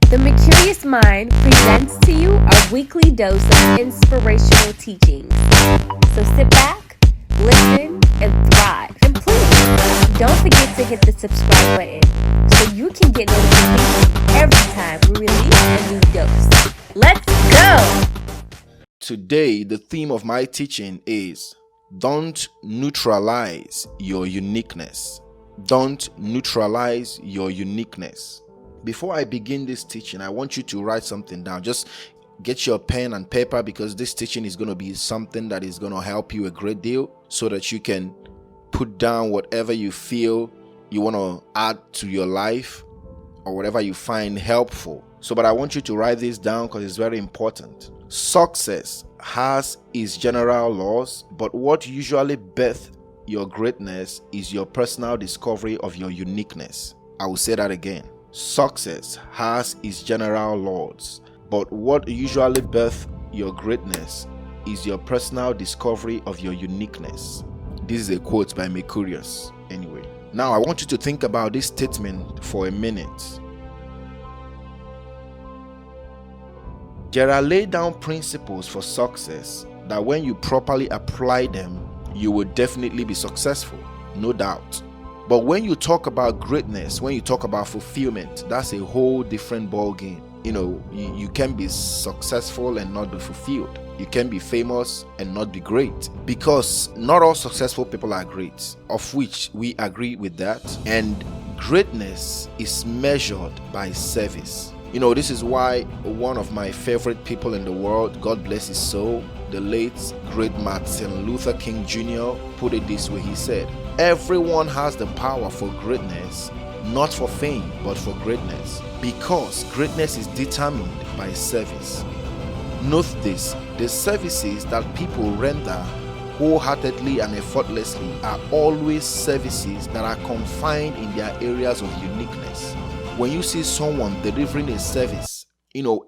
The Mercurius Mind presents to you our weekly dose of inspirational teachings. So sit back, listen, and thrive. And please, don't forget to hit the subscribe button so you can get notifications every time we release a new dose. Let's go! Today, the theme of my teaching is don't neutralize your uniqueness. Don't neutralize your uniqueness. Before I begin this teaching, I want you to write something down. Just get your pen and paper because this teaching is going to be something that is going to help you a great deal so that you can put down whatever you feel you want to add to your life or whatever you find helpful. But I want you to write this down because it's very important. Success has its general laws, but what usually births your greatness is your personal discovery of your uniqueness. I will say that again. Success has its general laws, but what usually births your greatness is your personal discovery of your uniqueness. This is a quote by Mercurius. Anyway, now I want you to think about this statement for a minute. There are laid down principles for success that when you properly apply them, you will definitely be successful, no doubt. But when you talk about greatness, when you talk about fulfillment, that's a whole different ball game. You can be successful and not be fulfilled. You can be famous and not be great, because not all successful people are great, of which we agree with that. And greatness is measured by service. This is why one of my favorite people in the world, God bless his soul, the late great Martin Luther King Jr., put it this way. He said, everyone has the power for greatness, not for fame, but for greatness, because greatness is determined by service. Note this, the services that people render wholeheartedly and effortlessly are always services that are confined in their areas of uniqueness. When you see someone delivering a service,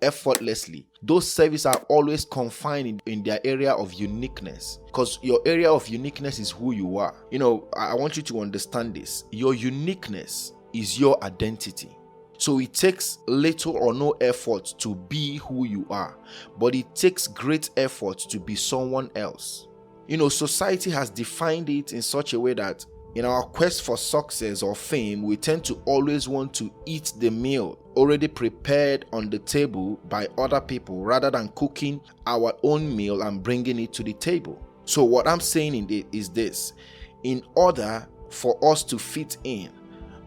effortlessly, those services are always confined in their area of uniqueness, because your area of uniqueness is who you are. I want you to understand this. Your uniqueness is your identity. So it takes little or no effort to be who you are, but it takes great effort to be someone else. Society has defined it in such a way that in our quest for success or fame, we tend to always want to eat the meal already prepared on the table by other people rather than cooking our own meal and bringing it to the table. So what I'm saying in it is this: in order for us to fit in,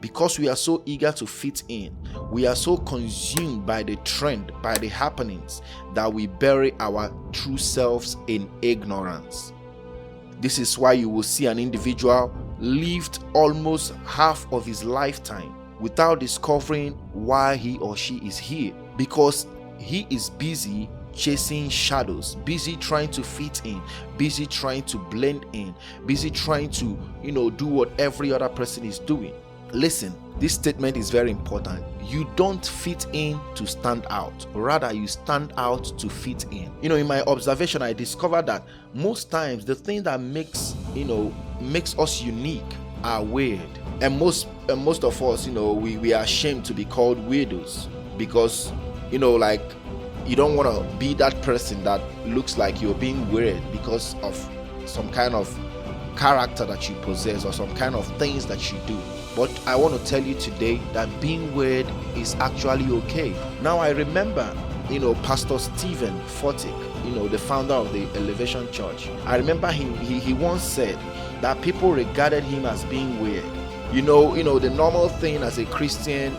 because we are so eager to fit in, we are so consumed by the trend, by the happenings, that we bury our true selves in ignorance. This is why you will see an individual lived almost half of his lifetime without discovering why he or she is here, because he is busy chasing shadows, busy trying to fit in, busy trying to blend in, busy trying to do what every other person is doing. Listen, this statement is very important. You don't fit in to stand out, rather you stand out to fit in. In my observation, I discovered that most times the thing that makes us unique are weird, and most of us, we are ashamed to be called weirdos, because you don't want to be that person that looks like you're being weird because of some kind of character that you possess or some kind of things that you do. But I want to tell you today that being weird is actually okay. Now I remember, Pastor Stephen Furtick, the founder of the Elevation Church. I remember he once said that people regarded him as being weird. The normal thing as a Christian,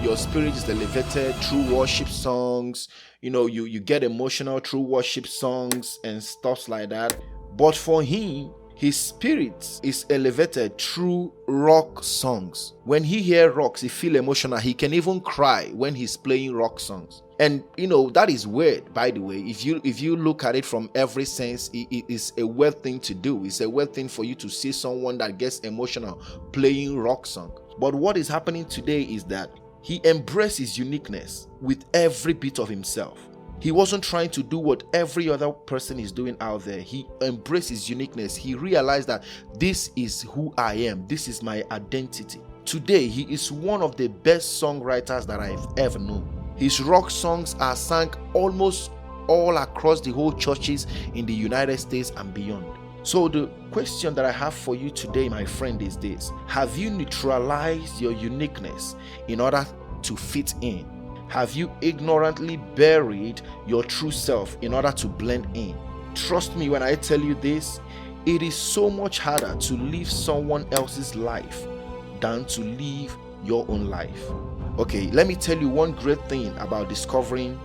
your spirit is elevated through worship songs. You get emotional through worship songs and stuff like that. But for him, his spirit is elevated through rock songs. When he hears rocks, he feels emotional. He can even cry when he's playing rock songs. And that is weird, by the way. If you look at it from every sense, it is a weird thing to do. It's a weird thing for you to see someone that gets emotional playing rock song. But what is happening today is that he embraced his uniqueness with every bit of himself. He wasn't trying to do what every other person is doing out there. He embraced his uniqueness. He realized that this is who I am. This is my identity. Today, he is one of the best songwriters that I've ever known. His rock songs are sung almost all across the whole churches in the United States and beyond. So the question that I have for you today, my friend, is this: have you neutralized your uniqueness in order to fit in? Have you ignorantly buried your true self in order to blend in? Trust me when I tell you this, it is so much harder to live someone else's life than to live your own life. Okay, let me tell you one great thing about discovering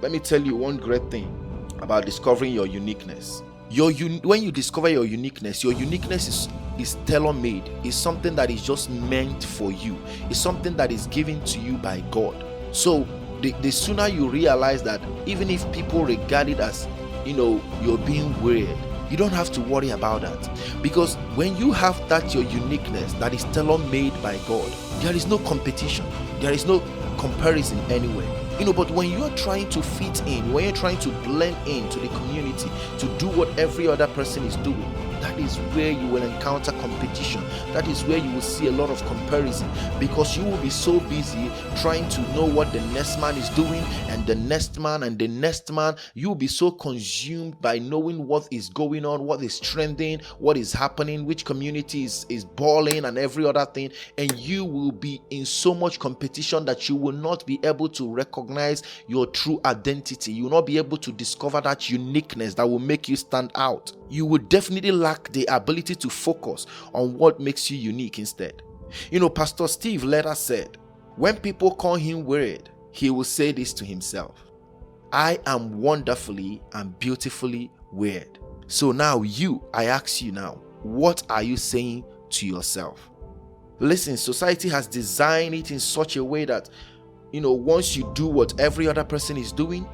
your uniqueness. When you discover your uniqueness is tailor-made. It's something that is just meant for you. It's something that is given to you by God. So the sooner you realize that, even if people regard it as, you're being weird, you don't have to worry about that. Because when you have that, your uniqueness that is tailor-made by God, there is no competition. There is no comparison anywhere. But when you're trying to fit in, when you're trying to blend into the community, to do what every other person is doing, that is where you will encounter competition. That is where you will see a lot of comparison, because you will be so busy trying to know what the next man is doing, and the next man and the next man. You will be so consumed by knowing what is going on, what is trending, what is happening, which community is balling, and every other thing, and you will be in so much competition that you will not be able to recognize your true identity. You will not be able to discover that uniqueness that will make you stand out. You will definitely lack the ability to focus on what makes you unique instead. Pastor Steve later said, when people call him weird, he will say this to himself: I am wonderfully and beautifully weird. So now I ask you now, what are you saying to yourself? Listen, society has designed it in such a way that, once you do what every other person is doing,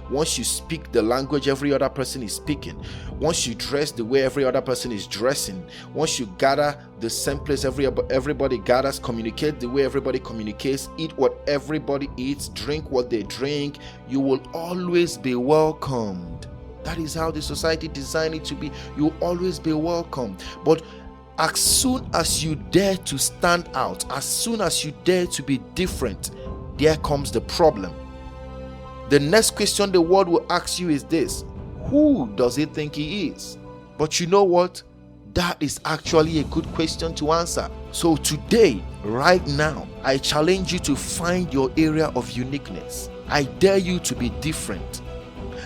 once you speak the language every other person is speaking, once you dress the way every other person is dressing, once you gather the same place everybody gathers, communicate the way everybody communicates, eat what everybody eats, drink what they drink, you will always be welcomed. That is how the society designed it to be. You will always be welcome. But as soon as you dare to stand out, as soon as you dare to be different, there comes the problem. The next question the world will ask you is this: who does he think he is? But you know what? That is actually a good question to answer. So today, right now, I challenge you to find your area of uniqueness. I dare you to be different.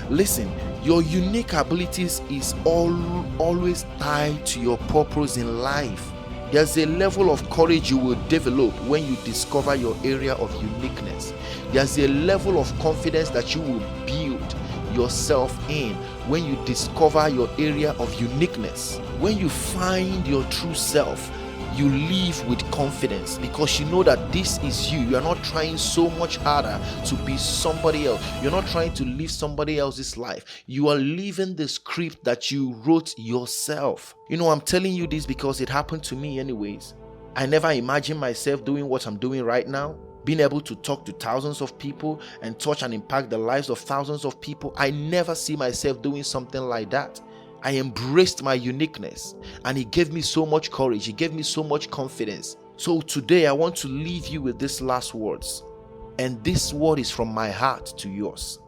Listen, your unique abilities is always tied to your purpose in life. There's a level of courage you will develop when you discover your area of uniqueness. There's a level of confidence that you will build yourself in when you discover your area of uniqueness. When you find your true self, you live with confidence, because you know that this is you. You are not trying so much harder to be somebody else. You're not trying to live somebody else's life. You are living the script that you wrote yourself. I'm telling you this because it happened to me anyways. I never imagined myself doing what I'm doing right now, being able to talk to thousands of people and touch and impact the lives of thousands of people. I never see myself doing something like that. I embraced my uniqueness, and it gave me so much courage. It gave me so much confidence. So today I want to leave you with these last words. And this word is from my heart to yours.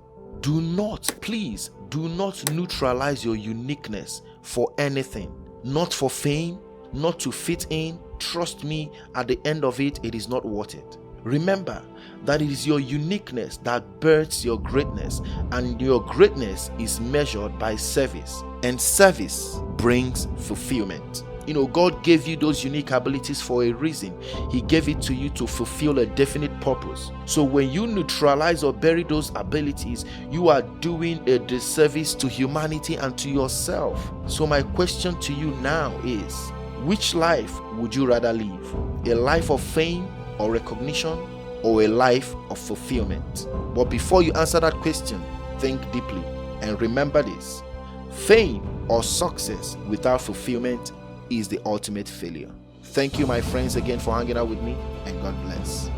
Please do not neutralize your uniqueness for anything. Not for fame, not to fit in. Trust me, at the end of it, it is not worth it. Remember that it is your uniqueness that births your greatness, and your greatness is measured by service, and service brings fulfillment. God gave you those unique abilities for a reason. He gave it to you to fulfill a definite purpose. So when you neutralize or bury those abilities, you are doing a disservice to humanity and to yourself. So my question to you now is, which life would you rather live? A life of fame or recognition, or a life of fulfillment? But before you answer that question, think deeply and remember this: fame or success without fulfillment is the ultimate failure. Thank you, my friends, again for hanging out with me, and God bless.